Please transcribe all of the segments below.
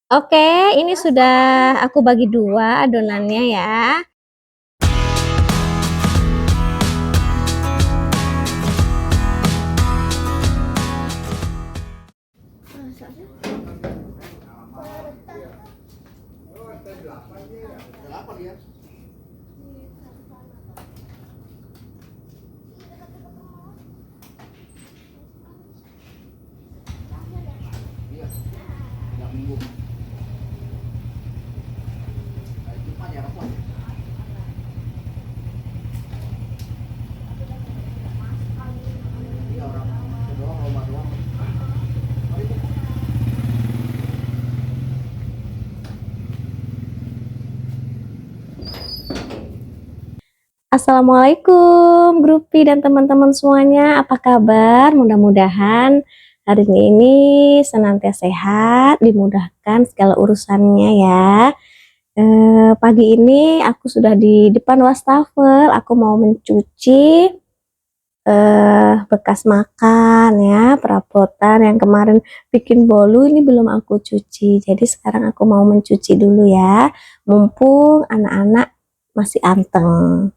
Oke, ini sudah aku bagi dua adonannya ya. Assalamualaikum Grupi dan teman-teman semuanya, apa kabar? Mudah-mudahan hari ini senantiasa sehat, dimudahkan segala urusannya ya. Pagi ini aku sudah di depan wastafel, aku mau mencuci bekas makan ya, perabotan yang kemarin bikin bolu ini belum aku cuci. Jadi sekarang aku mau mencuci dulu ya, mumpung anak-anak masih anteng.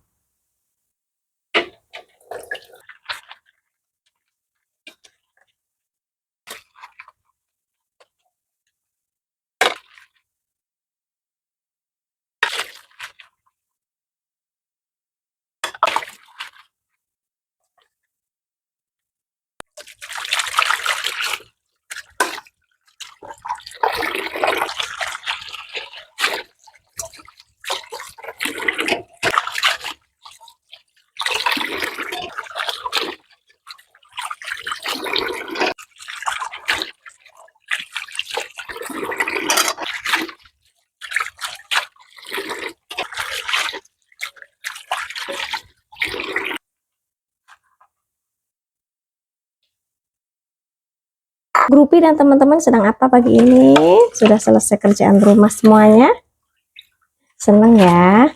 Grupi dan teman-teman sedang apa pagi ini? Sudah selesai kerjaan rumah semuanya? Seneng ya?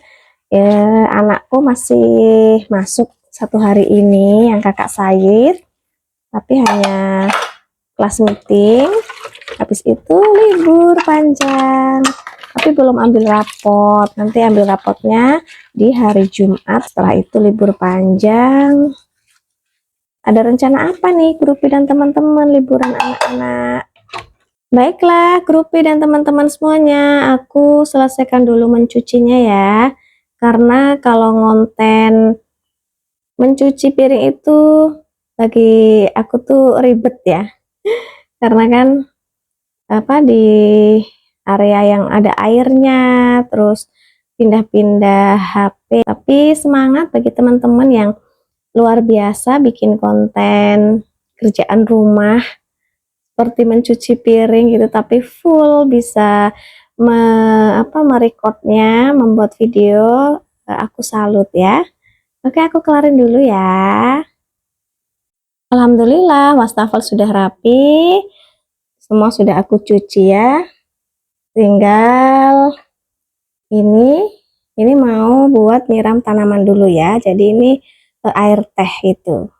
Anakku masih masuk satu hari ini yang kakak Sayid, tapi hanya kelas meeting, habis itu libur panjang, tapi belum ambil rapot. Nanti ambil rapotnya di hari Jumat, setelah itu libur panjang. Ada rencana apa nih Grupi dan teman-teman liburan anak-anak? Baiklah, Grupi dan teman-teman semuanya, aku selesaikan dulu mencucinya ya. Karena kalau ngonten mencuci piring itu bagi aku tuh ribet ya. Karena kan apa di area yang ada airnya, terus pindah-pindah HP. Tapi semangat bagi teman-teman yang luar biasa bikin konten kerjaan rumah seperti mencuci piring gitu, tapi full bisa merecordnya, membuat video. Aku salut ya. Oke, aku kelarin dulu ya. Alhamdulillah, wastafel sudah rapi, semua sudah aku cuci ya. Tinggal ini mau buat nyiram tanaman dulu ya. Jadi ini air teh itu.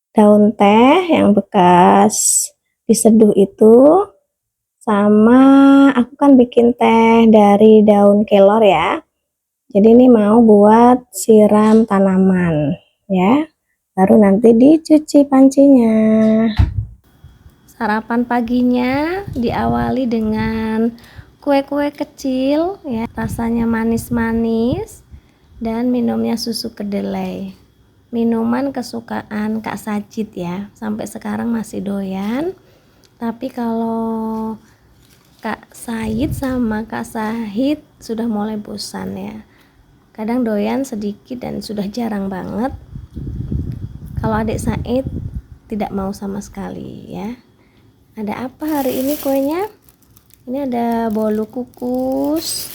Daun teh yang bekas diseduh itu, sama aku kan bikin teh dari daun kelor ya. Jadi ini mau buat siram tanaman ya. Baru nanti dicuci pancinya. Sarapan paginya diawali dengan kue-kue kecil ya, rasanya manis-manis, dan minumnya susu kedelai. Minuman kesukaan Kak Sajid ya, sampai sekarang masih doyan. Tapi kalau Kak Said sama Kak Sahid sudah mulai bosan ya. Kadang doyan sedikit dan sudah jarang banget. Kalau adik Said tidak mau sama sekali ya. Ada apa hari ini kuenya? Ini ada bolu kukus,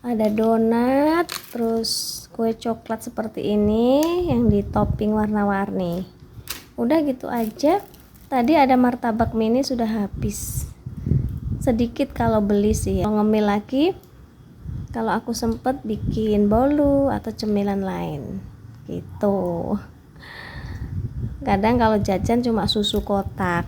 ada donat, terus kue coklat seperti ini yang di topping warna-warni. Udah gitu aja. Tadi ada martabak mini sudah habis. Sedikit kalau beli sih ya. Mau ngemil lagi kalau aku sempet bikin bolu atau cemilan lain gitu. Kadang kalau jajan cuma susu kotak.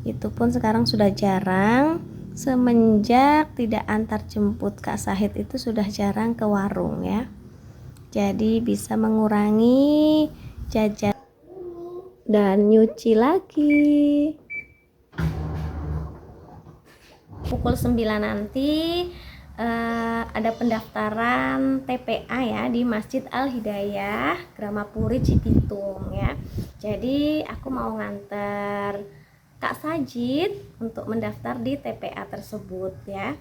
Itu pun sekarang sudah jarang. Semenjak tidak antar jemput Kak Sahid itu sudah jarang ke warung ya. Jadi bisa mengurangi jajan dan nyuci lagi. Pukul 9 nanti ada pendaftaran TPA ya di Masjid Al Hidayah Gramapuri Cibitung ya. Jadi aku mau nganter Kak Sajid untuk mendaftar di TPA tersebut ya.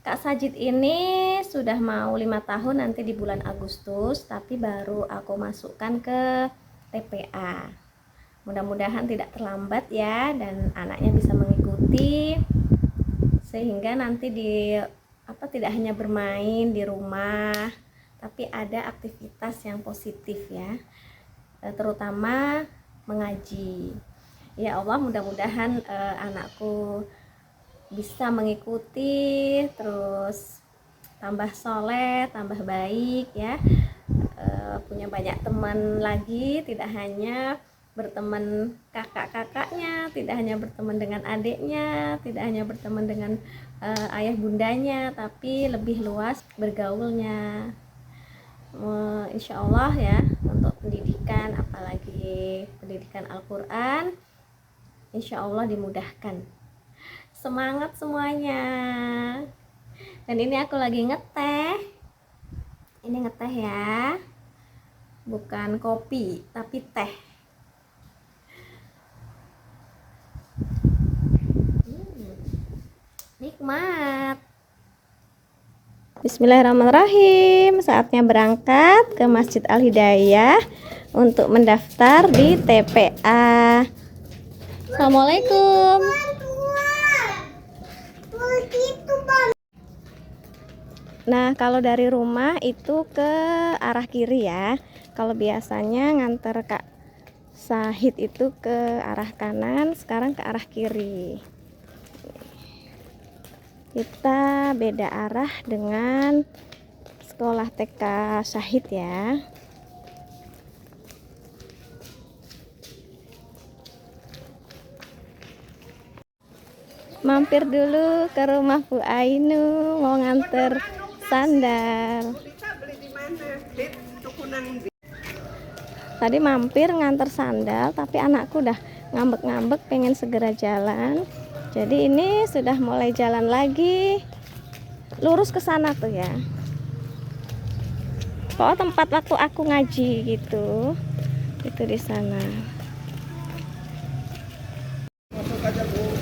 Kak Sajid ini sudah mau 5 tahun nanti di bulan Agustus, tapi baru aku masukkan ke TPA. Mudah-mudahan tidak terlambat ya, dan anaknya bisa mengikuti sehingga nanti tidak hanya bermain di rumah, tapi ada aktivitas yang positif ya, terutama mengaji. Ya Allah, mudah-mudahan anakku bisa mengikuti, terus tambah soleh, tambah baik ya, punya banyak teman lagi, tidak hanya berteman kakak-kakaknya, tidak hanya berteman dengan adiknya, tidak hanya berteman dengan ayah bundanya, tapi lebih luas bergaulnya. Insya Allah ya, untuk pendidikan, apalagi pendidikan Al-Quran, insya Allah dimudahkan. Semangat semuanya. Dan ini aku lagi ngeteh. Ini ngeteh ya, bukan kopi tapi teh. Nikmat. Bismillahirrahmanirrahim. Saatnya berangkat ke Masjid Al Hidayah untuk mendaftar di TPA. Assalamualaikum. Nah, kalau dari rumah itu ke arah kiri ya. Kalau biasanya nganter Kak Sahid itu ke arah kanan, sekarang ke arah kiri. Kita beda arah dengan sekolah TK Syahid ya. Mampir dulu ke rumah Bu Ainu, mau nganter sandal. Tadi mampir nganter sandal, tapi anakku udah ngambek-ngambek pengen segera jalan. Jadi ini sudah mulai jalan lagi, lurus ke sana tuh ya. Pokoknya tempat waktu aku ngaji gitu, itu di sana.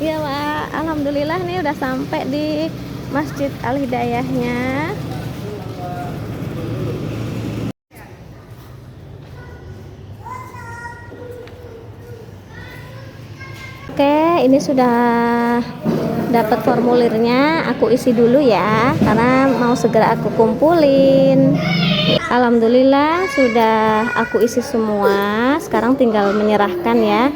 Iya Pak, alhamdulillah nih udah sampai di Masjid Al Hidayahnya. Oke, ini sudah dapat formulirnya, aku isi dulu ya, karena mau segera aku kumpulin. Alhamdulillah sudah aku isi semua, sekarang tinggal menyerahkan ya.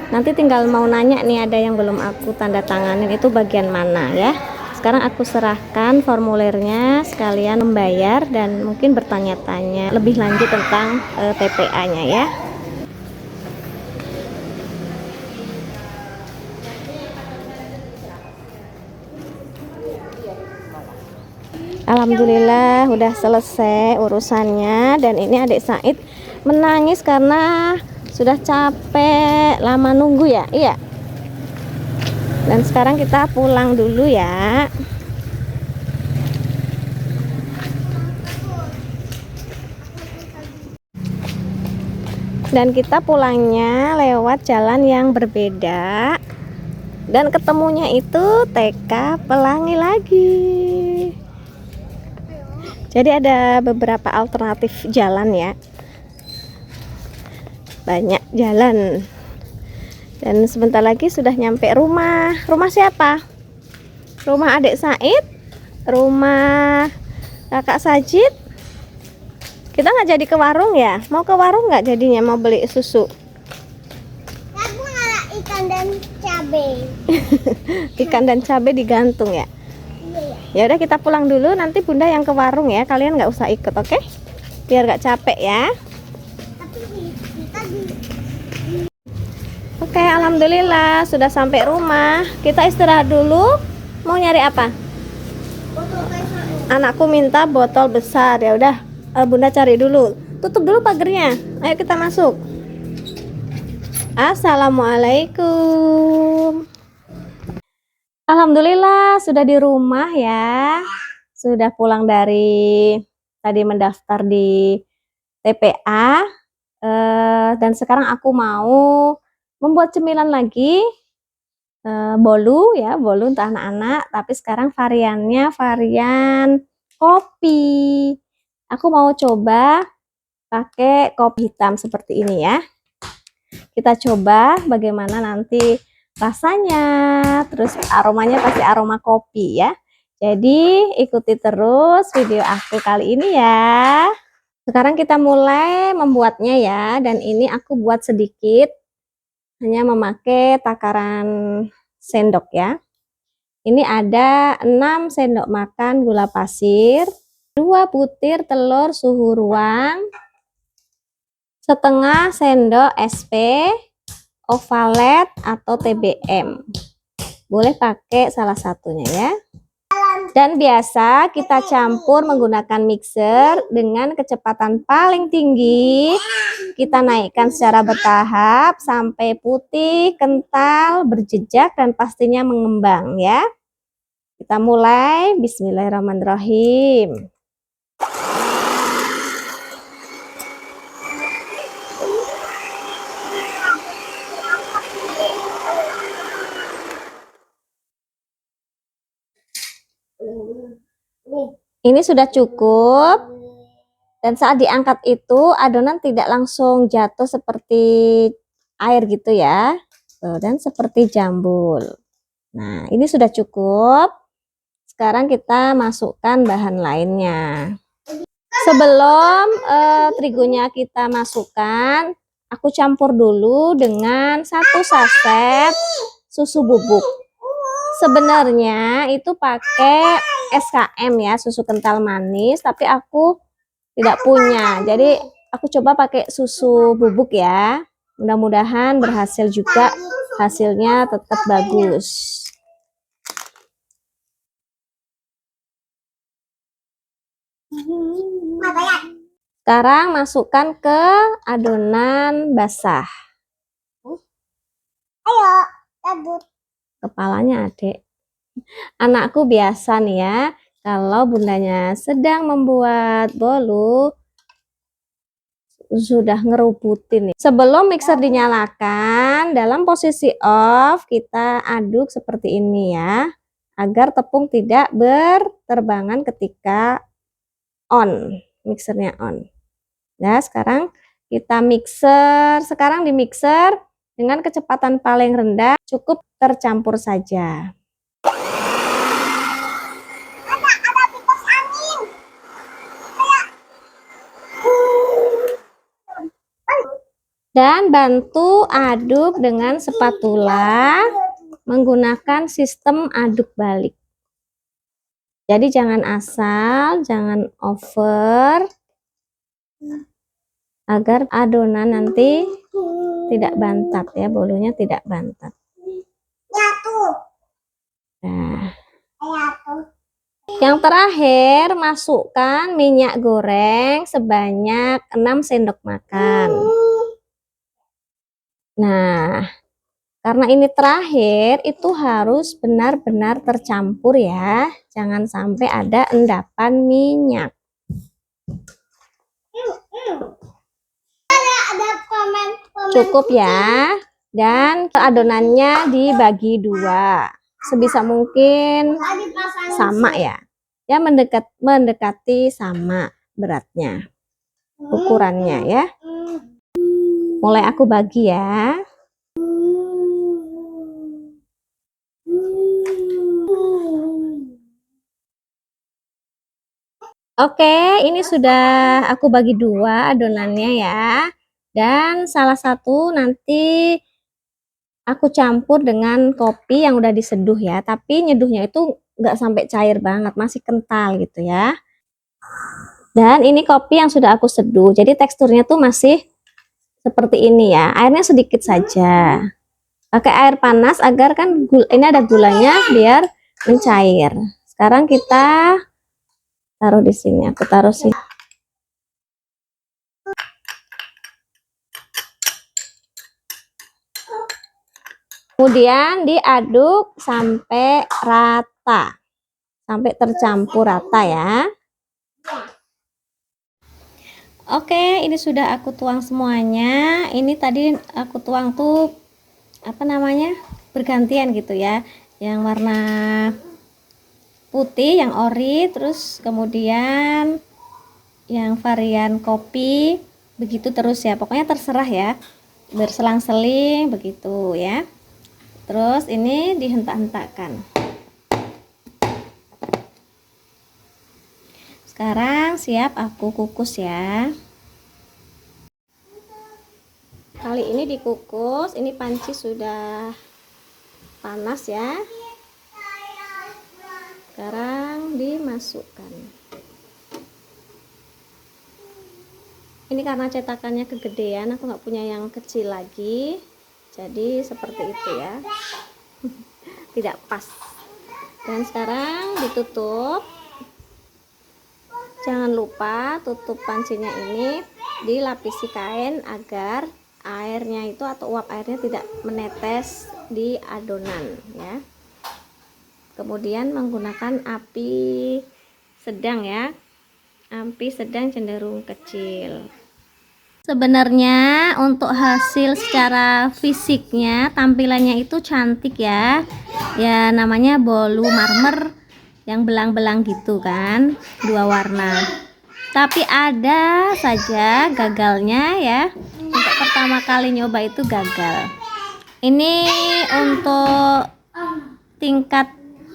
Nanti tinggal mau nanya nih, ada yang belum aku tanda tanganin, itu bagian mana ya. Sekarang aku serahkan formulirnya, sekalian membayar dan mungkin bertanya-tanya lebih lanjut tentang TPA-nya ya. Alhamdulillah udah selesai urusannya, dan ini adik Said menangis karena sudah capek lama nunggu ya. Iya. Dan sekarang kita pulang dulu ya. Dan kita pulangnya lewat jalan yang berbeda, dan ketemunya itu TK Pelangi lagi. Jadi ada beberapa alternatif jalan ya, banyak jalan. Dan sebentar lagi sudah nyampe rumah. Rumah siapa? Rumah adik Said? Rumah kakak Sajid? Kita nggak jadi ke warung ya? Mau ke warung nggak jadinya? Mau beli susu? Aku nggak ikan dan cabai. Ikan dan cabai digantung ya? Ya udah, kita pulang dulu, nanti bunda yang ke warung ya, kalian nggak usah ikut, oke? Biar nggak capek ya. Tapi kita Oke, alhamdulillah sudah sampai rumah. Kita istirahat dulu. Mau nyari apa? Anakku minta botol besar. Ya udah, Bunda cari dulu. Tutup dulu pagernya. Ayo kita masuk. Assalamualaikum. Alhamdulillah sudah di rumah ya. Sudah pulang dari tadi mendaftar di TPA. Dan sekarang aku mau membuat cemilan lagi, bolu ya, bolu untuk anak-anak, tapi sekarang variannya varian kopi. Aku mau coba pakai kopi hitam seperti ini ya. Kita coba bagaimana nanti rasanya, terus aromanya pasti aroma kopi ya. Jadi ikuti terus video aku kali ini ya. Sekarang kita mulai membuatnya ya, dan ini aku buat sedikit, hanya memakai takaran sendok ya. Ini ada 6 sendok makan gula pasir, 2 butir telur suhu ruang, setengah sendok SP, Ovalet atau TBM. Boleh pakai salah satunya ya. Dan biasa kita campur menggunakan mixer dengan kecepatan paling tinggi. Kita naikkan secara bertahap sampai putih, kental, berjejak, dan pastinya mengembang ya. Kita mulai. Bismillahirrahmanirrahim. Ini sudah cukup. Dan saat diangkat itu adonan tidak langsung jatuh seperti air gitu ya. Dan seperti jambul. Nah, ini sudah cukup. Sekarang kita masukkan bahan lainnya. Sebelum terigunya kita masukkan, aku campur dulu dengan 1 saset susu bubuk. Sebenarnya itu pakai SKM ya, susu kental manis, tapi aku tidak punya. Jadi aku coba pakai susu bubuk ya. Mudah-mudahan berhasil juga, hasilnya tetap bagus. Sekarang masukkan ke adonan basah. Ayo, cabut. Kepalanya Adik. Anakku biasa nih ya, kalau bundanya sedang membuat bolu, sudah ngerubutin nih. Sebelum mixer dinyalakan, dalam posisi off, kita aduk seperti ini ya, agar tepung tidak berterbangan ketika on, mixernya on. Nah, sekarang kita mixer. Sekarang di mixer dengan kecepatan paling rendah, cukup tercampur saja. Ada kipas angin. Dan bantu aduk dengan spatula menggunakan sistem aduk balik. Jadi jangan asal, jangan over, agar adonan nanti tidak bantat ya, bolunya tidak bantat. Jatuh. Nah, Jatuh. yang terakhir masukkan minyak goreng sebanyak 6 sendok makan. Nah, karena ini terakhir, itu harus benar-benar tercampur ya. Jangan sampai ada endapan minyak. Ada komen. Cukup ya. Dan adonannya dibagi 2. Sebisa mungkin sama ya. Ya mendekati sama beratnya. Ukurannya ya. Mulai aku bagi ya. Oke, ini sudah aku bagi 2 adonannya ya. Dan salah satu nanti aku campur dengan kopi yang udah diseduh ya. Tapi nyeduhnya itu nggak sampai cair banget, masih kental gitu ya. Dan ini kopi yang sudah aku seduh. Jadi teksturnya tuh masih seperti ini ya. Airnya sedikit saja. pakai air panas agar kan ini ada gulanya biar mencair. Sekarang kita taruh di sini. Aku taruh sini. Kemudian diaduk sampai rata. Sampai tercampur rata ya. Oke, ini sudah aku tuang semuanya. Ini tadi aku tuang tuh apa namanya? Bergantian gitu ya. Yang warna putih, yang ori, terus kemudian yang varian kopi, begitu terus ya. Pokoknya terserah ya. Berselang-seling begitu ya. Terus ini dihentak-hentakkan. Sekarang siap aku kukus ya. Kali ini dikukus, ini panci sudah panas ya. Sekarang dimasukkan. Ini karena cetakannya kegedean, aku nggak punya yang kecil lagi. Jadi seperti itu ya. Tidak pas. Dan sekarang ditutup. Jangan lupa tutup pancinya ini dilapisi kain agar airnya itu atau uap airnya tidak menetes di adonan ya. Kemudian menggunakan api sedang ya. Api sedang cenderung kecil. Sebenarnya untuk hasil secara fisiknya tampilannya itu cantik ya. Ya namanya bolu marmer yang belang-belang gitu kan, dua warna. Tapi ada saja gagalnya ya. Untuk pertama kali nyoba itu gagal. Ini untuk tingkat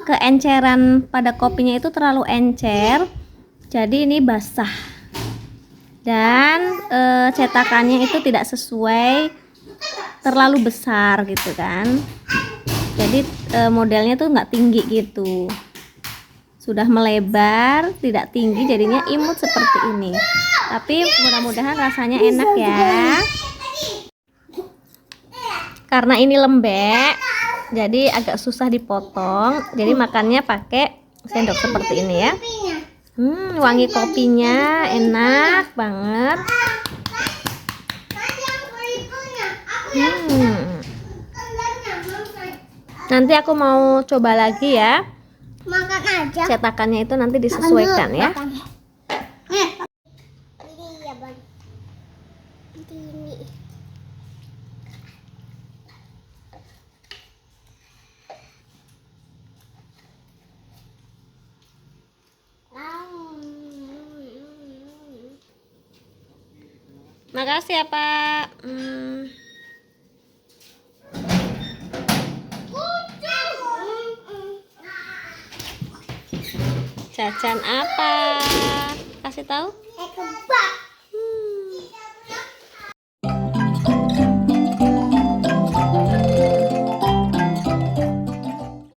keenceran pada kopinya itu terlalu encer. Jadi ini basah. Dan cetakannya itu tidak sesuai, terlalu besar gitu kan. Jadi modelnya tuh nggak tinggi gitu. Sudah melebar, tidak tinggi, jadinya imut seperti ini. Tapi mudah-mudahan rasanya enak ya. Karena ini lembek, jadi agak susah dipotong. Jadi makannya pakai sendok seperti ini ya. Wangi kopinya enak banget. Nanti aku mau coba lagi ya. Makan aja. Cetakannya itu nanti disesuaikan ya. Ini ya, Bang. Ini. Makasih ya Pak. Jajan apa? Kasih tahu. Kebab.